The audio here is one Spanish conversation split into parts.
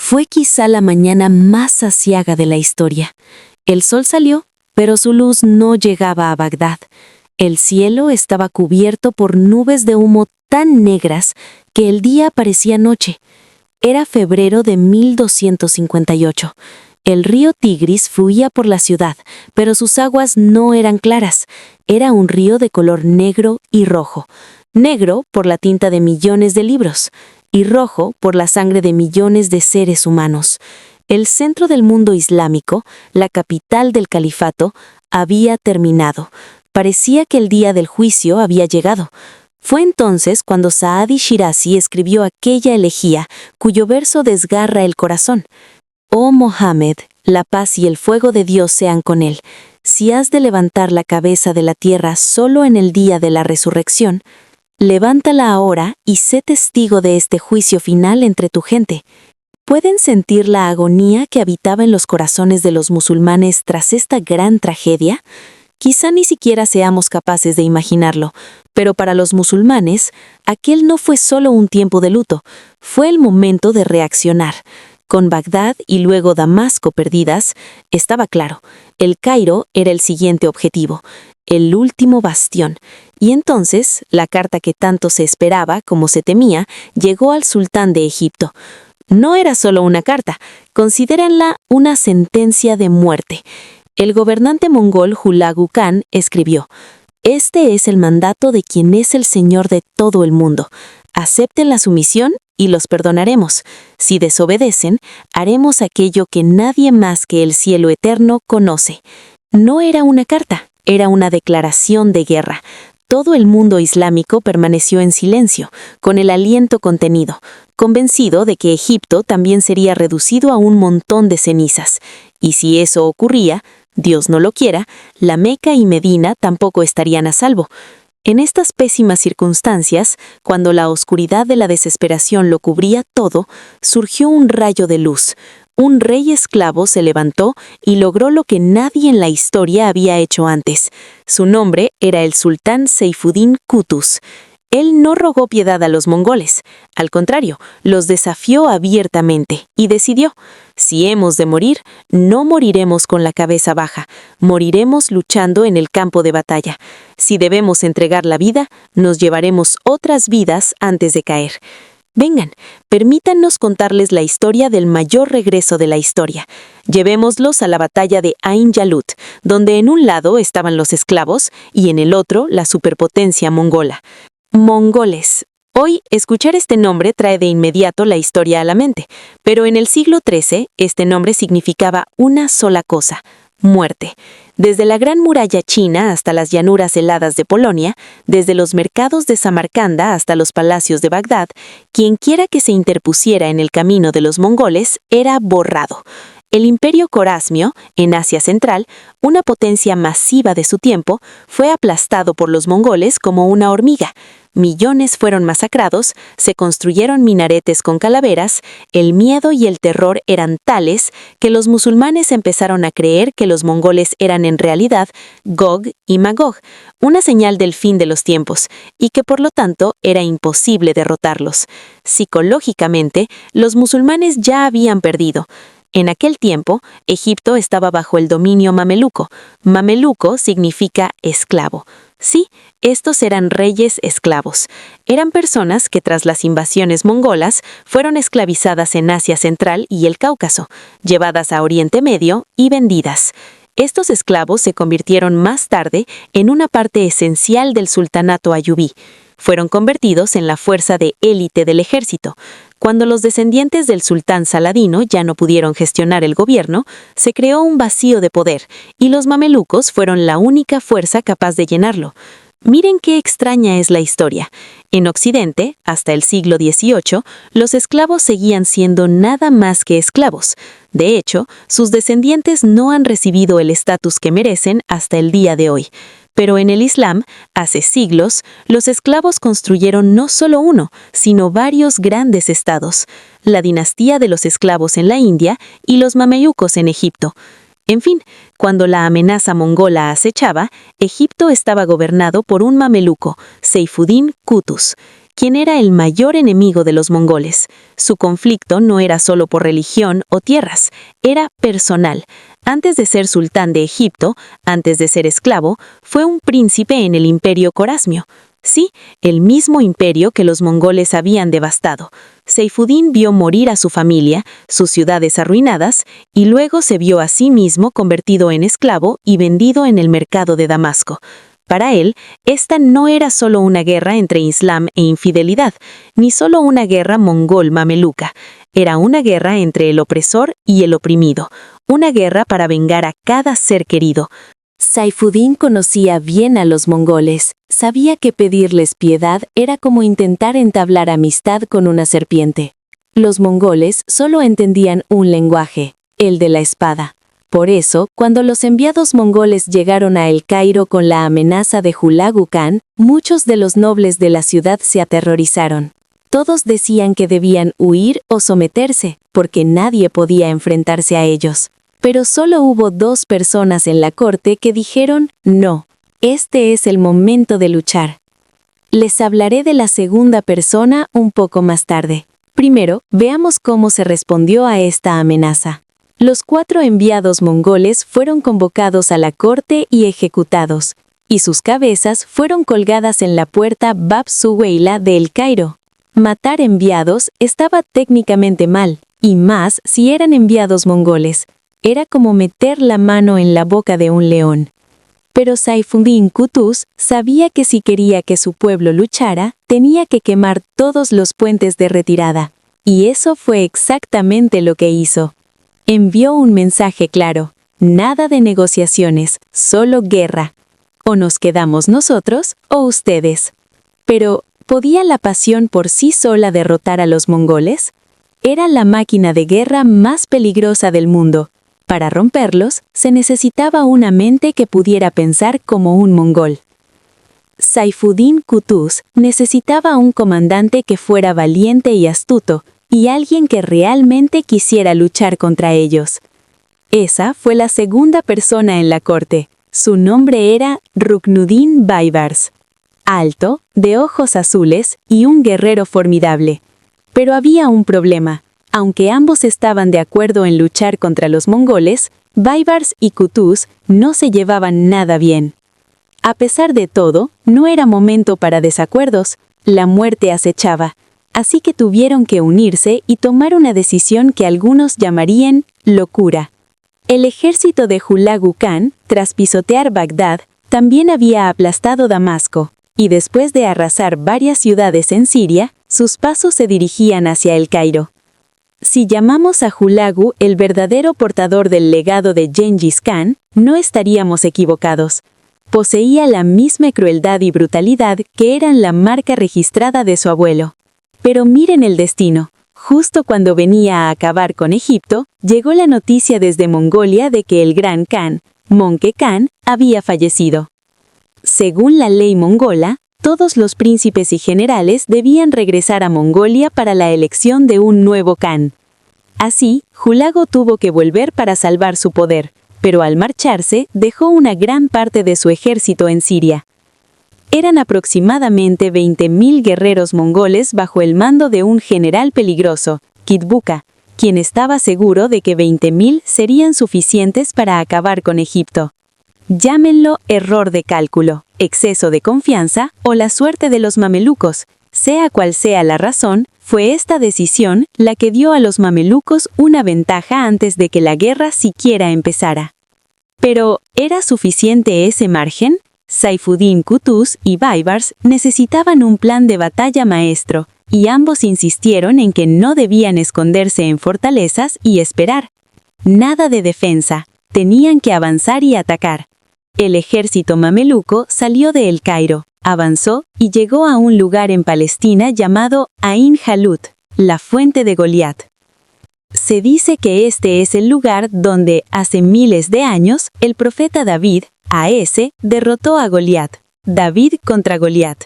Fue quizá la mañana más aciaga de la historia. El sol salió, pero su luz no llegaba a Bagdad. El cielo estaba cubierto por nubes de humo tan negras que el día parecía noche. Era febrero de 1258. El río Tigris fluía por la ciudad, pero sus aguas no eran claras. Era un río de color negro y rojo. Negro por la tinta de millones de libros y rojo por la sangre de millones de seres humanos. El centro del mundo islámico, la capital del califato, había terminado. Parecía que el día del juicio había llegado. Fue entonces cuando Saadi Shirazi escribió aquella elegía, cuyo verso desgarra el corazón. Oh Mohammed, la paz y el fuego de Dios sean con él. Si has de levantar la cabeza de la tierra solo en el día de la resurrección, levántala ahora y sé testigo de este juicio final entre tu gente. ¿Pueden sentir la agonía que habitaba en los corazones de los musulmanes tras esta gran tragedia? Quizá ni siquiera seamos capaces de imaginarlo, pero para los musulmanes, aquel no fue solo un tiempo de luto, fue el momento de reaccionar. Con Bagdad y luego Damasco perdidas, estaba claro, el Cairo era el siguiente objetivo, el último bastión. Y entonces, la carta que tanto se esperaba como se temía, llegó al sultán de Egipto. No era solo una carta, considérenla una sentencia de muerte. El gobernante mongol Hulagu Khan escribió: «Este es el mandato de quien es el señor de todo el mundo. Acepten la sumisión y los perdonaremos. Si desobedecen, haremos aquello que nadie más que el cielo eterno conoce». No era una carta, era una declaración de guerra. Todo el mundo islámico permaneció en silencio, con el aliento contenido, convencido de que Egipto también sería reducido a un montón de cenizas. Y si eso ocurría, Dios no lo quiera, la Meca y Medina tampoco estarían a salvo. En estas pésimas circunstancias, cuando la oscuridad de la desesperación lo cubría todo, surgió un rayo de luz. Un rey esclavo se levantó y logró lo que nadie en la historia había hecho antes. Su nombre era el sultán Seifuddin Qutuz. Él no rogó piedad a los mongoles. Al contrario, los desafió abiertamente y decidió: si hemos de morir, no moriremos con la cabeza baja, moriremos luchando en el campo de batalla. Si debemos entregar la vida, nos llevaremos otras vidas antes de caer. Vengan, permítannos contarles la historia del mayor regreso de la historia. Llevémoslos a la batalla de Ain Jalut, donde en un lado estaban los esclavos y en el otro la superpotencia mongola. Mongoles. Hoy, escuchar este nombre trae de inmediato la historia a la mente, pero en el siglo XIII este nombre significaba una sola cosa: muerte. Desde la Gran Muralla China hasta las llanuras heladas de Polonia, desde los mercados de Samarcanda hasta los palacios de Bagdad, quienquiera que se interpusiera en el camino de los mongoles era borrado. El imperio corasmio, en Asia Central, una potencia masiva de su tiempo, fue aplastado por los mongoles como una hormiga. Millones fueron masacrados, se construyeron minaretes con calaveras, el miedo y el terror eran tales que los musulmanes empezaron a creer que los mongoles eran en realidad Gog y Magog, una señal del fin de los tiempos, y que por lo tanto era imposible derrotarlos. Psicológicamente, los musulmanes ya habían perdido. En aquel tiempo, Egipto estaba bajo el dominio mameluco. Mameluco significa esclavo. Sí, estos eran reyes esclavos. Eran personas que tras las invasiones mongolas fueron esclavizadas en Asia Central y el Cáucaso, llevadas a Oriente Medio y vendidas. Estos esclavos se convirtieron más tarde en una parte esencial del sultanato ayubí. Fueron convertidos en la fuerza de élite del ejército. Cuando los descendientes del sultán Saladino ya no pudieron gestionar el gobierno, se creó un vacío de poder, y los mamelucos fueron la única fuerza capaz de llenarlo. Miren qué extraña es la historia. En Occidente, hasta el siglo XVIII, los esclavos seguían siendo nada más que esclavos. De hecho, sus descendientes no han recibido el estatus que merecen hasta el día de hoy. Pero en el Islam, hace siglos, los esclavos construyeron no solo uno, sino varios grandes estados: la dinastía de los esclavos en la India y los mamelucos en Egipto. En fin, cuando la amenaza mongola acechaba, Egipto estaba gobernado por un mameluco, Seifuddin Qutuz. quien era el mayor enemigo de los mongoles. Su conflicto no era solo por religión o tierras, era personal. Antes de ser sultán de Egipto, antes de ser esclavo, fue un príncipe en el imperio corasmio. Sí, el mismo imperio que los mongoles habían devastado. Saifuddin vio morir a su familia, sus ciudades arruinadas, y luego se vio a sí mismo convertido en esclavo y vendido en el mercado de Damasco. Para él, esta no era solo una guerra entre Islam e infidelidad, ni solo una guerra mongol-mameluca. Era una guerra entre el opresor y el oprimido, una guerra para vengar a cada ser querido. Saifuddin conocía bien a los mongoles. Sabía que pedirles piedad era como intentar entablar amistad con una serpiente. Los mongoles solo entendían un lenguaje, el de la espada. Por eso, cuando los enviados mongoles llegaron a El Cairo con la amenaza de Hulagu Khan, muchos de los nobles de la ciudad se aterrorizaron. Todos decían que debían huir o someterse, porque nadie podía enfrentarse a ellos. Pero solo hubo 2 personas en la corte que dijeron, no, este es el momento de luchar. Les hablaré de la segunda persona un poco más tarde. Primero, veamos cómo se respondió a esta amenaza. Los 4 enviados mongoles fueron convocados a la corte y ejecutados, y sus cabezas fueron colgadas en la puerta Bab Suweila de El Cairo. Matar enviados estaba técnicamente mal, y más si eran enviados mongoles. Era como meter la mano en la boca de un león. Pero Saifuddin Qutuz sabía que si quería que su pueblo luchara, tenía que quemar todos los puentes de retirada, y eso fue exactamente lo que hizo. Envió un mensaje claro: nada de negociaciones, solo guerra. O nos quedamos nosotros o ustedes. Pero, ¿podía la pasión por sí sola derrotar a los mongoles? Era la máquina de guerra más peligrosa del mundo. Para romperlos, se necesitaba una mente que pudiera pensar como un mongol. Saifuddin Qutuz necesitaba un comandante que fuera valiente y astuto, y alguien que realmente quisiera luchar contra ellos. Esa fue la segunda persona en la corte. Su nombre era Ruknuddin Baibars. Alto, de ojos azules y un guerrero formidable. Pero había un problema. Aunque ambos estaban de acuerdo en luchar contra los mongoles, Baibars y Qutuz no se llevaban nada bien. A pesar de todo, no era momento para desacuerdos, la muerte acechaba, así que tuvieron que unirse y tomar una decisión que algunos llamarían locura. El ejército de Hulagu Khan, tras pisotear Bagdad, también había aplastado Damasco, y después de arrasar varias ciudades en Siria, sus pasos se dirigían hacia El Cairo. Si llamamos a Hulagu el verdadero portador del legado de Gengis Khan, no estaríamos equivocados. Poseía la misma crueldad y brutalidad que eran la marca registrada de su abuelo. Pero miren el destino. Justo cuando venía a acabar con Egipto, llegó la noticia desde Mongolia de que el gran Khan, Möngke Khan, había fallecido. Según la ley mongola, todos los príncipes y generales debían regresar a Mongolia para la elección de un nuevo Khan. Así, Hulagu tuvo que volver para salvar su poder, pero al marcharse dejó una gran parte de su ejército en Siria. Eran aproximadamente 20.000 guerreros mongoles bajo el mando de un general peligroso, Kitbuka, quien estaba seguro de que 20.000 serían suficientes para acabar con Egipto. Llámenlo error de cálculo, exceso de confianza o la suerte de los mamelucos. Sea cual sea la razón, fue esta decisión la que dio a los mamelucos una ventaja antes de que la guerra siquiera empezara. Pero, ¿era suficiente ese margen? Saifuddin Qutuz y Baibars necesitaban un plan de batalla maestro, y ambos insistieron en que no debían esconderse en fortalezas y esperar. Nada de defensa, tenían que avanzar y atacar. El ejército mameluco salió de El Cairo, avanzó y llegó a un lugar en Palestina llamado Ain Jalut, la fuente de Goliat. Se dice que este es el lugar donde, hace miles de años, el profeta David, A.S., derrotó a Goliat. David contra Goliat.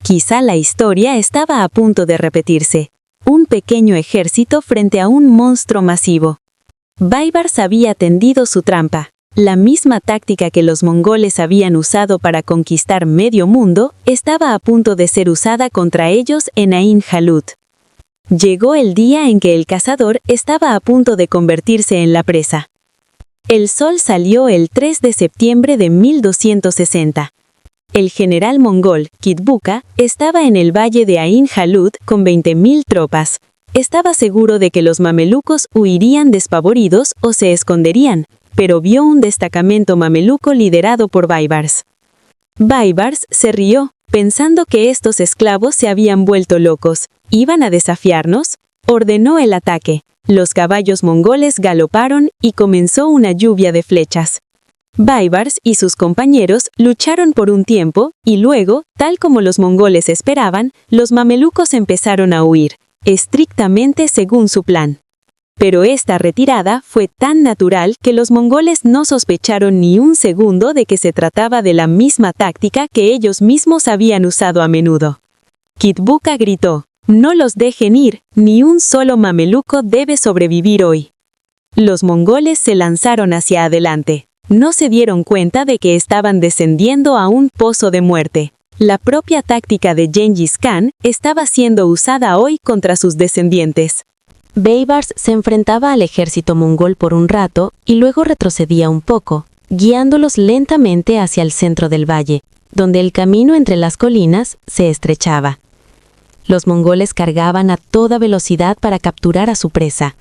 Quizá la historia estaba a punto de repetirse. Un pequeño ejército frente a un monstruo masivo. Baibars había tendido su trampa. La misma táctica que los mongoles habían usado para conquistar medio mundo estaba a punto de ser usada contra ellos en Ain Jalut. Llegó el día en que el cazador estaba a punto de convertirse en la presa. El sol salió el 3 de septiembre de 1260. El general mongol, Kitbuka, estaba en el valle de Ain Jalut con 20.000 tropas. Estaba seguro de que los mamelucos huirían despavoridos o se esconderían, pero vio un destacamento mameluco liderado por Baibars. Baibars se rió, pensando que estos esclavos se habían vuelto locos. ¿Iban a desafiarnos? Ordenó el ataque. Los caballos mongoles galoparon y comenzó una lluvia de flechas. Baibars y sus compañeros lucharon por un tiempo y luego, tal como los mongoles esperaban, los mamelucos empezaron a huir, estrictamente según su plan. Pero esta retirada fue tan natural que los mongoles no sospecharon ni un segundo de que se trataba de la misma táctica que ellos mismos habían usado a menudo. Kitbuka gritó: «No los dejen ir, ni un solo mameluco debe sobrevivir hoy». Los mongoles se lanzaron hacia adelante. No se dieron cuenta de que estaban descendiendo a un pozo de muerte. La propia táctica de Gengis Khan estaba siendo usada hoy contra sus descendientes. Baibars se enfrentaba al ejército mongol por un rato y luego retrocedía un poco, guiándolos lentamente hacia el centro del valle, donde el camino entre las colinas se estrechaba. Los mongoles cargaban a toda velocidad para capturar a su presa.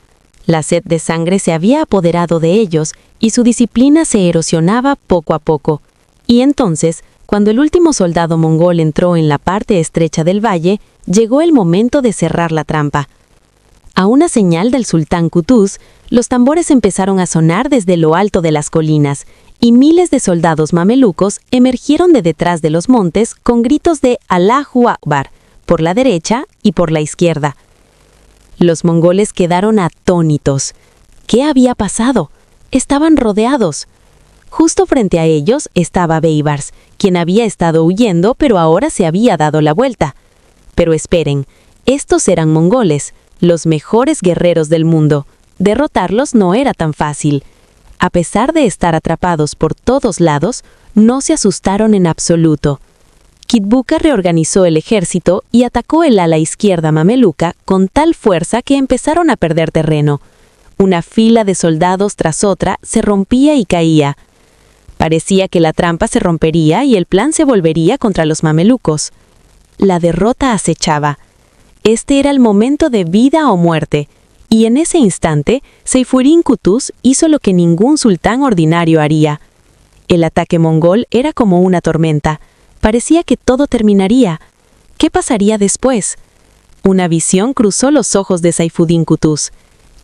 La sed de sangre se había apoderado de ellos y su disciplina se erosionaba poco a poco. Y entonces, cuando el último soldado mongol entró en la parte estrecha del valle, llegó el momento de cerrar la trampa. A una señal del sultán Qutuz, los tambores empezaron a sonar desde lo alto de las colinas, y miles de soldados mamelucos emergieron de detrás de los montes con gritos de Allahu Akbar, por la derecha y por la izquierda. Los mongoles quedaron atónitos. ¿Qué había pasado? Estaban rodeados. Justo frente a ellos estaba Baibars, quien había estado huyendo pero ahora se había dado la vuelta. Pero esperen, estos eran mongoles, los mejores guerreros del mundo. Derrotarlos no era tan fácil. A pesar de estar atrapados por todos lados, no se asustaron en absoluto. Kitbuka reorganizó el ejército y atacó el ala izquierda mameluca con tal fuerza que empezaron a perder terreno. Una fila de soldados tras otra se rompía y caía. Parecía que la trampa se rompería y el plan se volvería contra los mamelucos. La derrota acechaba. Este era el momento de vida o muerte, y en ese instante, Seyfuddin Qutuz hizo lo que ningún sultán ordinario haría. El ataque mongol era como una tormenta. Parecía que todo terminaría. ¿Qué pasaría después? Una visión cruzó los ojos de Seyfuddin Qutuz.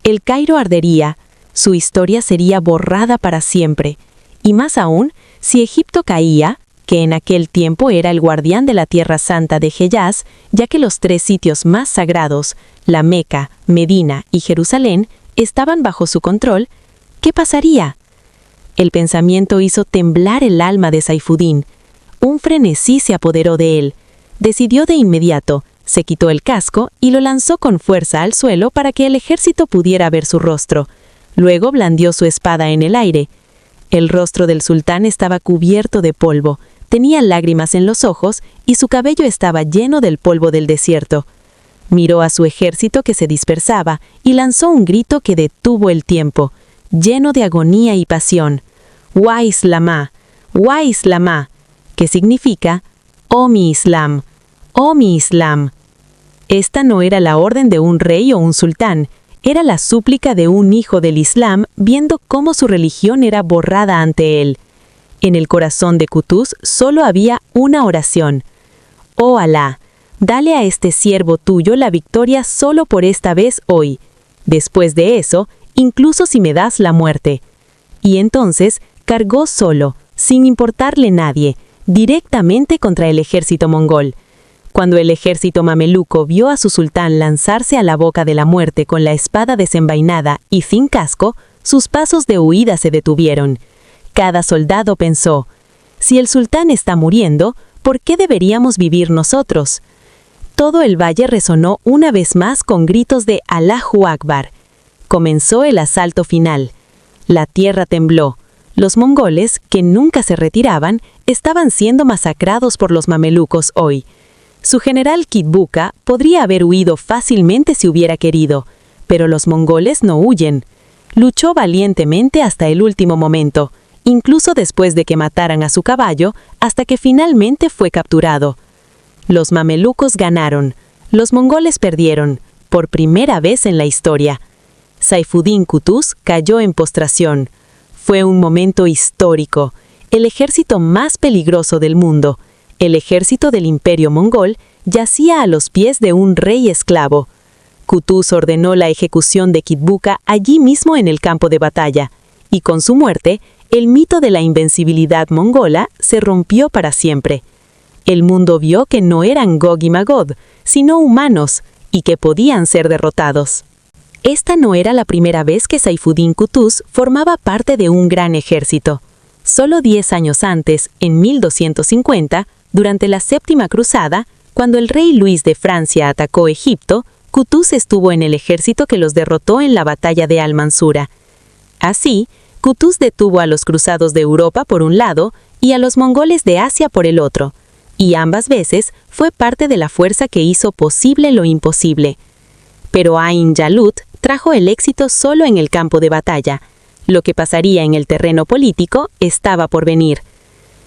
El Cairo ardería, su historia sería borrada para siempre. Y más aún, si Egipto caía, que en aquel tiempo era el guardián de la Tierra Santa de Hejaz, ya que los 3 sitios más sagrados, la Meca, Medina y Jerusalén, estaban bajo su control, ¿qué pasaría? El pensamiento hizo temblar el alma de Seyfuddin. Un frenesí se apoderó de él. Decidió de inmediato, se quitó el casco y lo lanzó con fuerza al suelo para que el ejército pudiera ver su rostro. Luego blandió su espada en el aire. El rostro del sultán estaba cubierto de polvo, tenía lágrimas en los ojos y su cabello estaba lleno del polvo del desierto. Miró a su ejército que se dispersaba y lanzó un grito que detuvo el tiempo, lleno de agonía y pasión. «Wa Islamá, Wa Islamá», que significa «Oh mi Islam, oh mi Islam». Esta no era la orden de un rey o un sultán, era la súplica de un hijo del Islam viendo cómo su religión era borrada ante él. En el corazón de Qutuz solo había una oración. «Oh Alá, dale a este siervo tuyo la victoria solo por esta vez hoy. Después de eso, incluso si me das la muerte». Y entonces cargó solo, sin importarle nadie, directamente contra el ejército mongol. Cuando el ejército mameluco vio a su sultán lanzarse a la boca de la muerte con la espada desenvainada y sin casco, sus pasos de huida se detuvieron. Cada soldado pensó, si el sultán está muriendo, ¿por qué deberíamos vivir nosotros? Todo el valle resonó una vez más con gritos de Allahu Akbar. Comenzó el asalto final. La tierra tembló. Los mongoles, que nunca se retiraban, estaban siendo masacrados por los mamelucos hoy. Su general Kitbuka podría haber huido fácilmente si hubiera querido, pero los mongoles no huyen. Luchó valientemente hasta el último momento, incluso después de que mataran a su caballo, hasta que finalmente fue capturado. Los mamelucos ganaron, los mongoles perdieron, por primera vez en la historia. Saifuddin Qutuz cayó en postración. Fue un momento histórico. El ejército más peligroso del mundo, el ejército del Imperio Mongol, yacía a los pies de un rey esclavo. Qutuz ordenó la ejecución de Kitbuka allí mismo en el campo de batalla, y con su muerte, el mito de la invencibilidad mongola se rompió para siempre. El mundo vio que no eran Gog y Magog, sino humanos, y que podían ser derrotados. Esta no era la primera vez que Saifuddin Qutuz formaba parte de un gran ejército. Solo 10 años antes, en 1250, durante la Séptima Cruzada, cuando el rey Luis de Francia atacó Egipto, Qutuz estuvo en el ejército que los derrotó en la batalla de Al-Mansura. Así, Qutuz detuvo a los cruzados de Europa por un lado y a los mongoles de Asia por el otro, y ambas veces fue parte de la fuerza que hizo posible lo imposible. Pero Ain Jalut trajo el éxito solo en el campo de batalla. Lo que pasaría en el terreno político estaba por venir.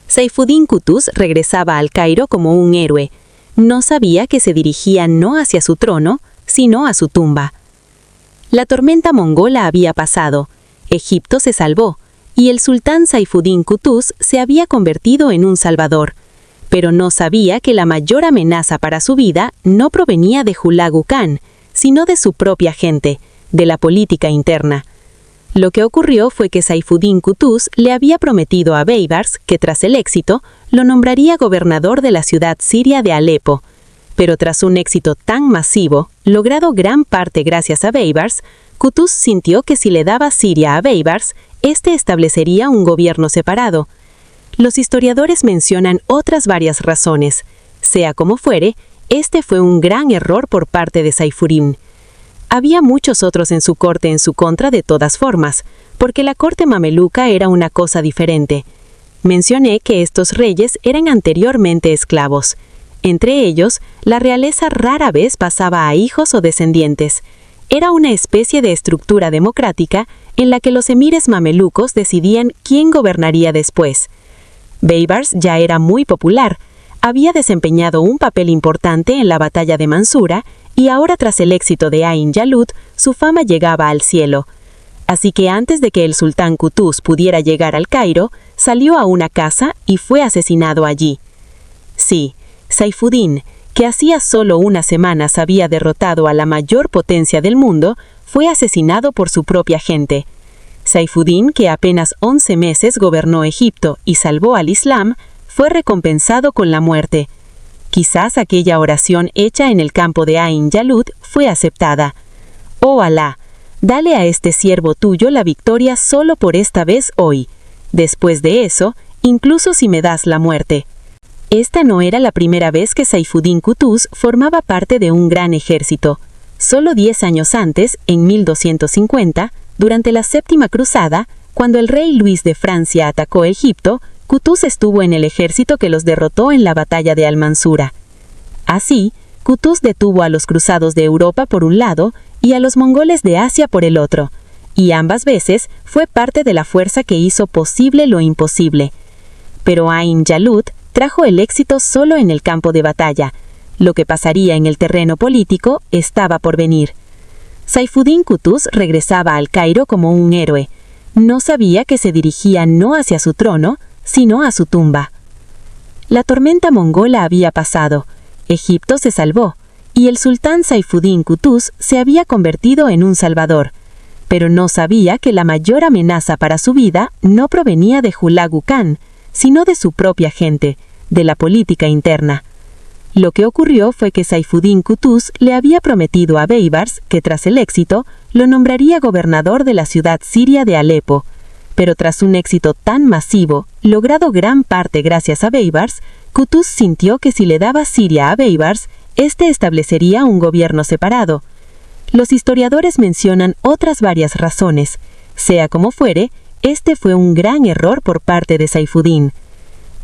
Saifuddin Qutuz regresaba al Cairo como un héroe. No sabía que se dirigía no hacia su trono, sino a su tumba. La tormenta mongola había pasado, Egipto se salvó, y el sultán Saifuddin Qutuz se había convertido en un salvador. Pero no sabía que la mayor amenaza para su vida no provenía de Hulagu Khan, sino de su propia gente, de la política interna. Lo que ocurrió fue que Saifuddin Qutuz le había prometido a Baybars que tras el éxito lo nombraría gobernador de la ciudad siria de Alepo. Pero tras un éxito tan masivo, logrado gran parte gracias a Baybars, Qutuz sintió que si le daba Siria a Baybars, este establecería un gobierno separado. Los historiadores mencionan otras varias razones. Sea como fuere, este fue un gran error por parte de Saifuddin. Había muchos otros en su corte en su contra de todas formas, porque la corte mameluca era una cosa diferente. Mencioné que estos reyes eran anteriormente esclavos. Entre ellos, la realeza rara vez pasaba a hijos o descendientes. Era una especie de estructura democrática en la que los emires mamelucos decidían quién gobernaría después. Baybars ya era muy popular, había desempeñado un papel importante en la batalla de Mansura y ahora tras el éxito de Ain Jalut, su fama llegaba al cielo. Así que antes de que el sultán Qutuz pudiera llegar al Cairo, salió a una casa y fue asesinado allí. Sí, Saifuddin, que hacía solo unas semanas había derrotado a la mayor potencia del mundo, fue asesinado por su propia gente. Saifuddin, que apenas 11 meses gobernó Egipto y salvó al Islam, fue recompensado con la muerte. Quizás aquella oración hecha en el campo de Ain Jalut fue aceptada. Oh Alá, dale a este siervo tuyo la victoria solo por esta vez hoy. Después de eso, incluso si me das la muerte. Esta no era la primera vez que Saifuddin Qutuz formaba parte de un gran ejército. Solo 10 años antes, en 1250, durante la Séptima Cruzada, cuando el rey Luis de Francia atacó Egipto, Qutuz estuvo en el ejército que los derrotó en la batalla de Al-Mansura. Así, Qutuz detuvo a los cruzados de Europa por un lado y a los mongoles de Asia por el otro, y ambas veces fue parte de la fuerza que hizo posible lo imposible. Pero Ain Jalut trajo el éxito solo en el campo de batalla. Lo que pasaría en el terreno político estaba por venir. Saifuddin Qutuz regresaba al Cairo como un héroe. No sabía que se dirigía no hacia su trono, sino a su tumba. La tormenta mongola había pasado, Egipto se salvó, y el sultán Saifuddin Qutuz se había convertido en un salvador, pero no sabía que la mayor amenaza para su vida no provenía de Hulagu Khan, sino de su propia gente, de la política interna. Lo que ocurrió fue que Saifuddin Qutuz le había prometido a Baybars que tras el éxito lo nombraría gobernador de la ciudad siria de Alepo, pero tras un éxito tan masivo, logrado gran parte gracias a Baybars, Qutuz sintió que si le daba Siria a Baybars, este establecería un gobierno separado. Los historiadores mencionan otras varias razones. Sea como fuere, Este fue un gran error por parte de Saifuddin.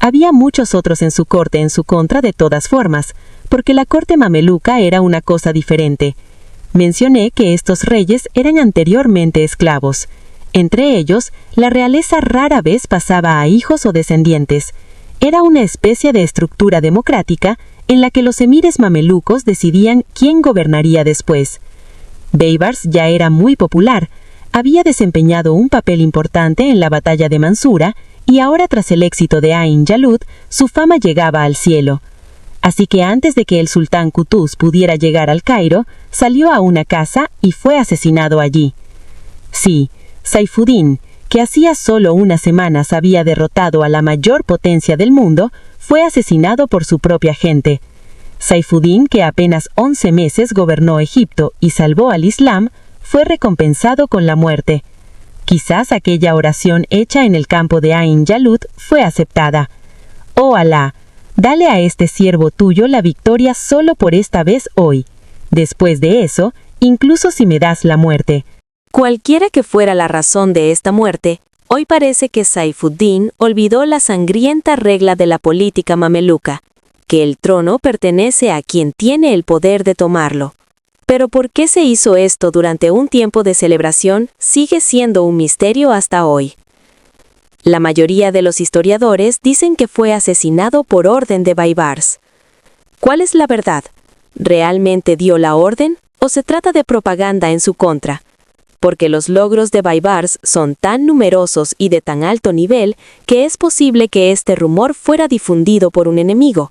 Había muchos otros en su corte en su contra de todas formas, porque la corte mameluca era una cosa diferente. Mencioné que estos reyes eran anteriormente esclavos. Entre ellos, la realeza rara vez pasaba a hijos o descendientes. Era una especie de estructura democrática en la que los emires mamelucos decidían quién gobernaría después. Baibars ya era muy popular, había desempeñado un papel importante en la batalla de Mansura y ahora tras el éxito de Ain Jalut, su fama llegaba al cielo. Así que antes de que el sultán Qutuz pudiera llegar al Cairo, salió a una casa y fue asesinado allí. Sí, Saifuddin, que hacía solo unas semanas había derrotado a la mayor potencia del mundo, fue asesinado por su propia gente. Saifuddin, que apenas 11 meses gobernó Egipto y salvó al Islam, fue recompensado con la muerte. Quizás aquella oración hecha en el campo de Ain Jalut fue aceptada. Oh Alá, dale a este siervo tuyo la victoria solo por esta vez hoy. Después de eso, incluso si me das la muerte. Cualquiera que fuera la razón de esta muerte, hoy parece que Saifuddin olvidó la sangrienta regla de la política mameluca, que el trono pertenece a quien tiene el poder de tomarlo. Pero ¿por qué se hizo esto durante un tiempo de celebración sigue siendo un misterio hasta hoy? La mayoría de los historiadores dicen que fue asesinado por orden de Baibars. ¿Cuál es la verdad? ¿Realmente dio la orden o se trata de propaganda en su contra? Porque los logros de Baibars son tan numerosos y de tan alto nivel que es posible que este rumor fuera difundido por un enemigo.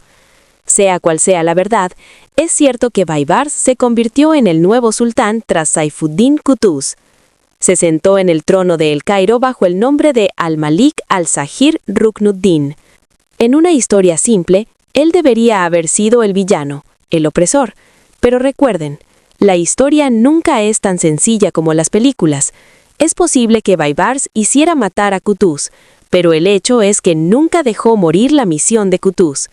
Sea cual sea la verdad, es cierto que Baibars se convirtió en el nuevo sultán tras Saifuddin Qutuz. Se sentó en el trono de El Cairo bajo el nombre de Al-Malik al-Zahir Ruknuddin. En una historia simple, él debería haber sido el villano, el opresor. Pero recuerden, la historia nunca es tan sencilla como las películas. Es posible que Baibars hiciera matar a Qutuz, pero el hecho es que nunca dejó morir la misión de Qutuz.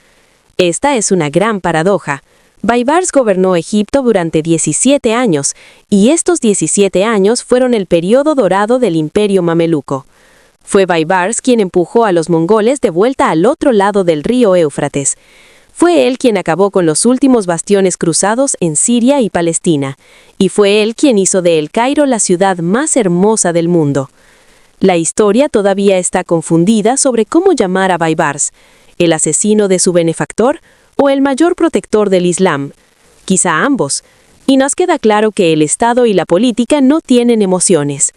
Esta es una gran paradoja. Baibars gobernó Egipto durante 17 años, y estos 17 años fueron el periodo dorado del imperio mameluco. Fue Baibars quien empujó a los mongoles de vuelta al otro lado del río Éufrates. Fue él quien acabó con los últimos bastiones cruzados en Siria y Palestina, y fue él quien hizo de El Cairo la ciudad más hermosa del mundo. La historia todavía está confundida sobre cómo llamar a Baibars, el asesino de su benefactor o el mayor protector del Islam, quizá ambos, y nos queda claro que el Estado y la política no tienen emociones.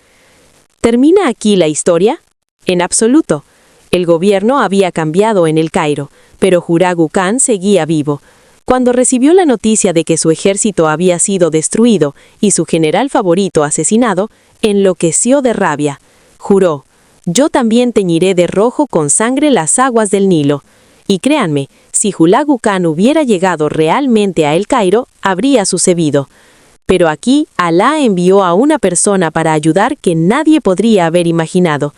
¿Termina aquí la historia? En absoluto. El gobierno había cambiado en El Cairo, pero Hulagu Khan seguía vivo. Cuando recibió la noticia de que su ejército había sido destruido y su general favorito asesinado, enloqueció de rabia. Juró: «Yo también teñiré de rojo con sangre las aguas del Nilo». Y créanme, si Hulagu Khan hubiera llegado realmente a El Cairo, habría sucedido. Pero aquí Alá envió a una persona para ayudar que nadie podría haber imaginado.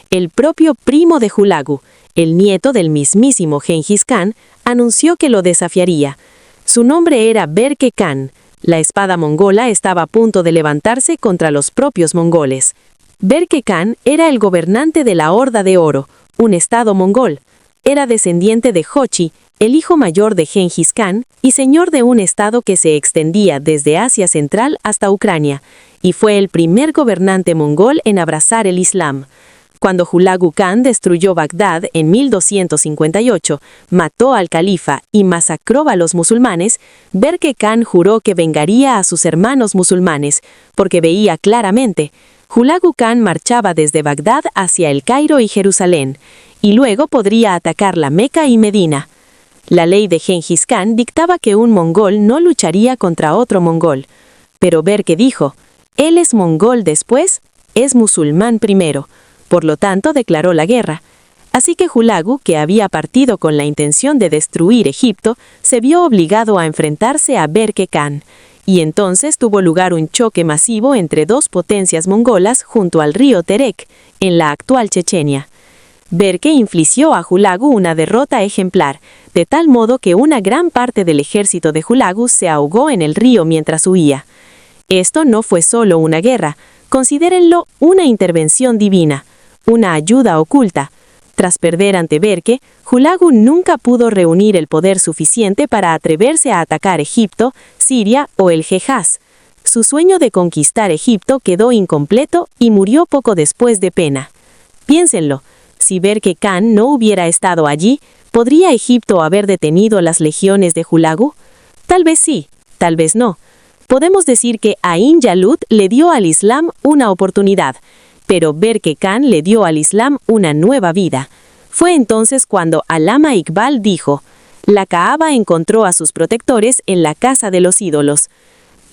El propio primo de Hulagu, el nieto del mismísimo Gengis Khan, anunció que lo desafiaría. Su nombre era Berke Khan. La espada mongola estaba a punto de levantarse contra los propios mongoles. Berke Khan era el gobernante de la Horda de Oro, un estado mongol. Era descendiente de Jochi, el hijo mayor de Gengis Khan, y señor de un estado que se extendía desde Asia Central hasta Ucrania, y fue el primer gobernante mongol en abrazar el Islam. Cuando Hulagu Khan destruyó Bagdad en 1258, mató al califa y masacró a los musulmanes, Berke Khan juró que vengaría a sus hermanos musulmanes, porque veía claramente. Hulagu Khan marchaba desde Bagdad hacia El Cairo y Jerusalén, y luego podría atacar la Meca y Medina. La ley de Gengis Khan dictaba que un mongol no lucharía contra otro mongol. Pero Berke dijo: «Él es mongol después, es musulmán primero». Por lo tanto, declaró la guerra. Así que Hulagu, que había partido con la intención de destruir Egipto, se vio obligado a enfrentarse a Berke Khan. Y entonces tuvo lugar un choque masivo entre dos potencias mongolas junto al río Terek, en la actual Chechenia. Berke infligió a Hulagu una derrota ejemplar, de tal modo que una gran parte del ejército de Hulagu se ahogó en el río mientras huía. Esto no fue solo una guerra, considérenlo una intervención divina, una ayuda oculta. Tras perder ante Berke, Hulagu nunca pudo reunir el poder suficiente para atreverse a atacar Egipto, Siria o el Hejaz. Su sueño de conquistar Egipto quedó incompleto y murió poco después de pena. Piénsenlo, si Berke Khan no hubiera estado allí, ¿podría Egipto haber detenido las legiones de Hulagu? Tal vez sí, tal vez no. Podemos decir que Ain Jalut le dio al Islam una oportunidad, pero Berke Khan le dio al Islam una nueva vida. Fue entonces cuando Allama Iqbal dijo: la Kaaba encontró a sus protectores en la casa de los ídolos.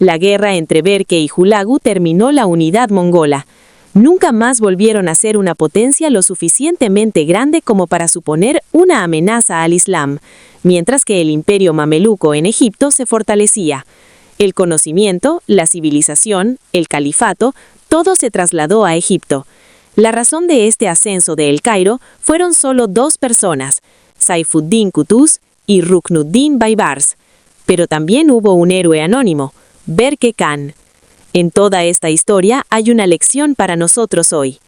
La guerra entre Berke y Hulagu terminó la unidad mongola. Nunca más volvieron a ser una potencia lo suficientemente grande como para suponer una amenaza al Islam, mientras que el imperio mameluco en Egipto se fortalecía. El conocimiento, la civilización, el califato, todo se trasladó a Egipto. La razón de este ascenso de El Cairo fueron solo dos personas, Saifuddin Qutuz y Ruknuddin Baibars. Pero también hubo un héroe anónimo, Berke Khan. En toda esta historia hay una lección para nosotros hoy.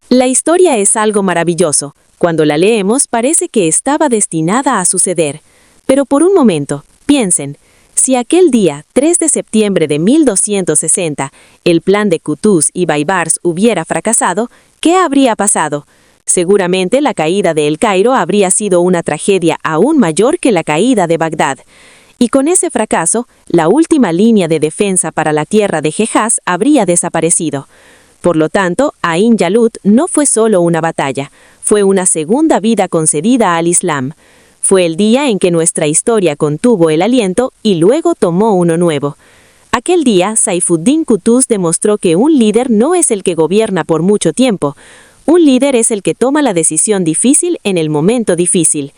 La historia es algo maravilloso. Cuando la leemos parece que estaba destinada a suceder. Pero por un momento, piensen, si aquel día, 3 de septiembre de 1260, el plan de Qutuz y Baibars hubiera fracasado, ¿qué habría pasado? Seguramente la caída de El Cairo habría sido una tragedia aún mayor que la caída de Bagdad. Y con ese fracaso, la última línea de defensa para la tierra de Hejaz habría desaparecido. Por lo tanto, Ain Jalut no fue solo una batalla, fue una segunda vida concedida al Islam. Fue el día en que nuestra historia contuvo el aliento y luego tomó uno nuevo. Aquel día, Saifuddin Qutuz demostró que un líder no es el que gobierna por mucho tiempo. Un líder es el que toma la decisión difícil en el momento difícil.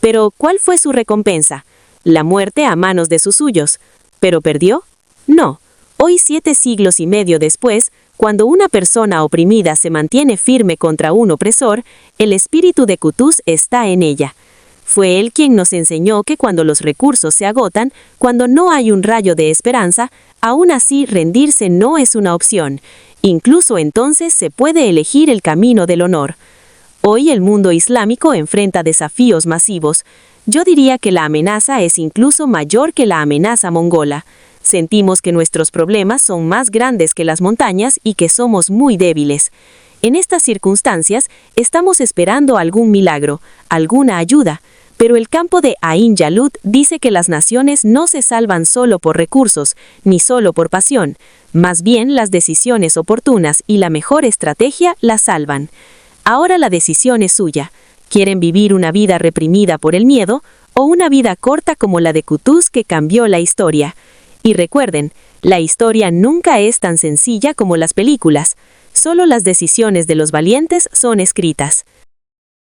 Pero, ¿cuál fue su recompensa? La muerte a manos de sus suyos. ¿Pero perdió? No. Hoy, 7 siglos y medio después, cuando una persona oprimida se mantiene firme contra un opresor, el espíritu de Qutuz está en ella. Fue él quien nos enseñó que cuando los recursos se agotan, cuando no hay un rayo de esperanza, aún así rendirse no es una opción. Incluso entonces se puede elegir el camino del honor. Hoy el mundo islámico enfrenta desafíos masivos. Yo diría que la amenaza es incluso mayor que la amenaza mongola. Sentimos que nuestros problemas son más grandes que las montañas y que somos muy débiles. En estas circunstancias, estamos esperando algún milagro, alguna ayuda. Pero el campo de Ain Jalut dice que las naciones no se salvan solo por recursos, ni solo por pasión. Más bien, las decisiones oportunas y la mejor estrategia las salvan. Ahora la decisión es suya. ¿Quieren vivir una vida reprimida por el miedo o una vida corta como la de Qutuz que cambió la historia? Y recuerden, la historia nunca es tan sencilla como las películas. Solo las decisiones de los valientes son escritas.